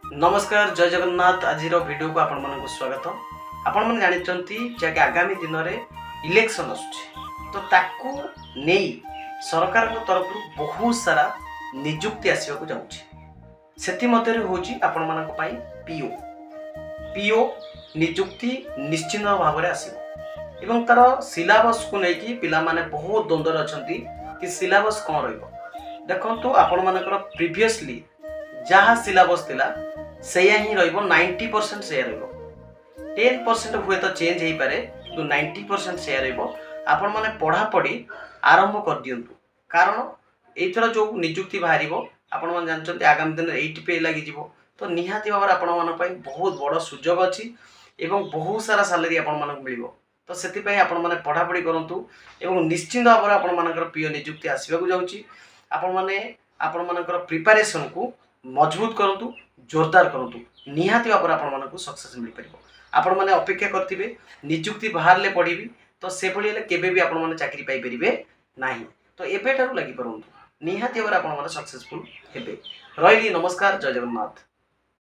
नमस्कार जय जगन्नाथ। आज वीडियो को आपण मन स्वागत। आपण मन जानते जे आगामी दिन में इलेक्शन आसुची तो ताकू नहीं सरकार को तरफ बहुत सारा नियुक्ति आसवाक जाऊँगी। से हूँ आपण मान पीओ पीओ नियुक्ति निश्चित भाव में आसो तार सिलेबस को लेकिन पिला माने बहुत द्वंद्व अच्छा कि सिलेबस कौन देखो आपण मानकर प्रीवियसली जहाँ सिलेबस थिला सेया ही रहिबो 90% सेया रहिबो 10% हुए तो चेंज हो पारे तो 90% सेया रहिबो। आपण माने पढ़ा पढ़ी आरंभ कर दियंतु कारण एथरा जो नियुक्ति बाहरिबो आपण माने जानचंती आगामी दिन 80 पे लागि जिवो तो निहाती भाव आपण मान पई बहुत बड़ सुजोग अछि एवं बहुत सारा सैलरी आपण मान मिलिबो। तो सेति पई आपण माने पढ़ा पढ़ी करंतु एवं निश्चित भाव में आपण मानकर पीओ नियुक्ति आसीबाकू जाउची। आपण मानकर प्रिपरेशन को मजबूत करंतु जोरदार करंतु निहाती भाव में आपण सक्सेस मिल पारिबो। आपण माने अपेक्षा करथिबे नियुक्ति बाहरले पढ़िबी तो से भली हेले केबे भी आपण माने चाकरी पाई परिबे नाही। तो एबे ठारू लागि परंतु निहाती भाव में आपण माने सक्सेसफुल हेबे। रहिली नमस्कार जय जगन्नाथ।